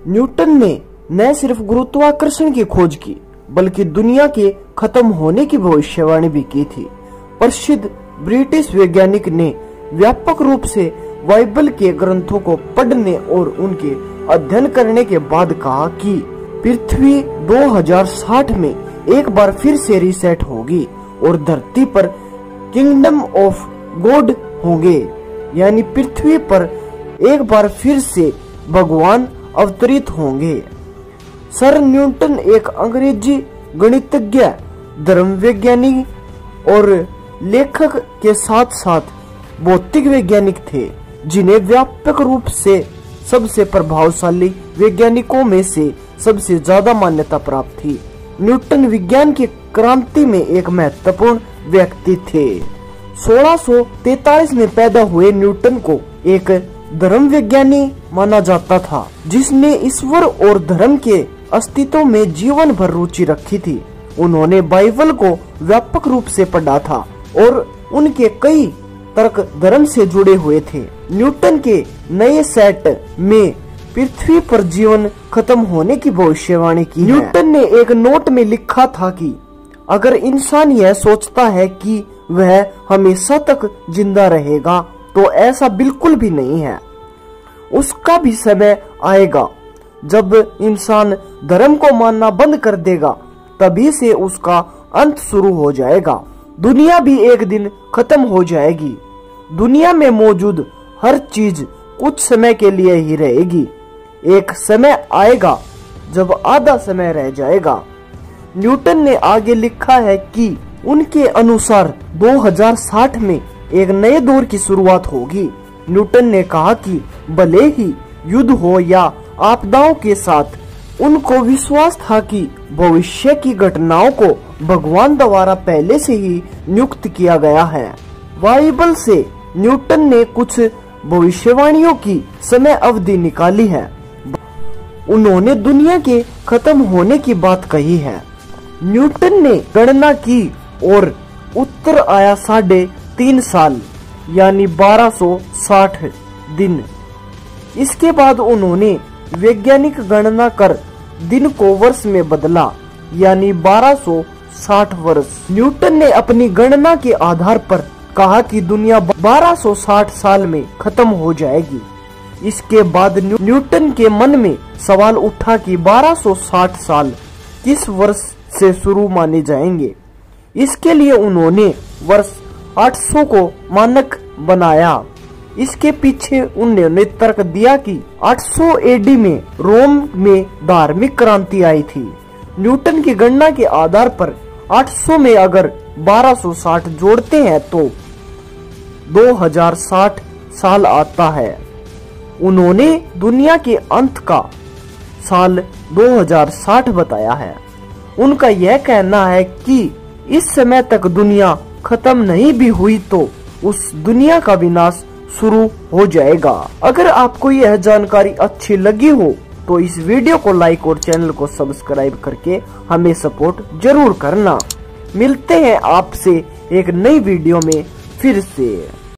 Newton ने न सिर्फ गुरुत्वाकर्षण की खोज की बल्कि दुनिया के खत्म होने की भविष्यवाणी भी की थी। प्रसिद्ध ब्रिटिश वैज्ञानिक ने व्यापक रूप से बाइबल के ग्रंथों को पढ़ने और उनके अध्ययन करने के बाद कहा कि पृथ्वी 2060 में एक बार फिर से रीसेट होगी और धरती पर किंगडम ऑफ गॉड होंगे, यानी पृथ्वी पर एक बार फिर से भगवान अवतरित होंगे। सर न्यूटन एक अंग्रेजी गणितज्ञ, धर्म वैज्ञानिक और लेखक के साथ साथ भौतिक वैज्ञानिक थे, जिन्हें व्यापक रूप से सबसे प्रभावशाली वैज्ञानिकों में से सबसे ज्यादा मान्यता प्राप्त थी। न्यूटन विज्ञान की क्रांति में एक महत्वपूर्ण व्यक्ति थे। 1643 में पैदा हुए न्यूटन को एक धर्म वैज्ञानी माना जाता था, जिसने ईश्वर और धर्म के अस्तित्व में जीवन भर रुचि रखी थी। उन्होंने बाइबल को व्यापक रूप से पढ़ा था और उनके कई तर्क धर्म से जुड़े हुए थे। न्यूटन के नए सेट में पृथ्वी पर जीवन खत्म होने की भविष्यवाणी की। न्यूटन ने एक नोट में लिखा था कि अगर इंसान यह सोचता है कि वह हमेशा तक जिंदा रहेगा तो ऐसा बिल्कुल भी नहीं है। उसका भी समय आएगा जब इंसान धर्म को मानना बंद कर देगा, तभी से उसका अंत शुरू हो जाएगा। दुनिया भी एक दिन खत्म हो जाएगी। दुनिया में मौजूद हर चीज कुछ समय के लिए ही रहेगी। एक समय आएगा जब आधा समय रह जाएगा। न्यूटन ने आगे लिखा है कि उनके अनुसार 2060 में एक नए दौर की शुरुआत होगी। न्यूटन ने कहा कि भले ही युद्ध हो या आपदाओं के साथ उनको विश्वास था कि भविष्य की घटनाओं को भगवान द्वारा पहले से ही नियुक्त किया गया है। बाइबल से न्यूटन ने कुछ भविष्यवाणियों की समय अवधि निकाली है। उन्होंने दुनिया के खत्म होने की बात कही है। न्यूटन ने गणना की और उत्तर आया 3.5 साल, यानी 1260 दिन। इसके बाद उन्होंने वैज्ञानिक गणना कर दिन को वर्ष में बदला, यानी 1260 वर्ष। न्यूटन ने अपनी गणना के आधार पर कहा कि दुनिया 1260 साल में खत्म हो जाएगी। इसके बाद न्यूटन के मन में सवाल उठा कि 1260 साल किस वर्ष से शुरू माने जाएंगे। इसके लिए उन्होंने वर्ष 800 को मानक बनाया। इसके पीछे उन्होंने तर्क दिया कि 800 एडी में रोम में धार्मिक क्रांति आई थी। न्यूटन की गणना के आधार पर 800 में अगर 1260 जोड़ते हैं तो 2060 साल आता है। उन्होंने दुनिया के अंत का साल 2060 बताया है। उनका यह कहना है कि इस समय तक दुनिया खत्म नहीं भी हुई तो उस दुनिया का विनाश शुरू हो जाएगा। अगर आपको यह जानकारी अच्छी लगी हो तो इस वीडियो को लाइक और चैनल को सब्सक्राइब करके हमें सपोर्ट जरूर करना। मिलते हैं आपसे एक नई वीडियो में फिर से।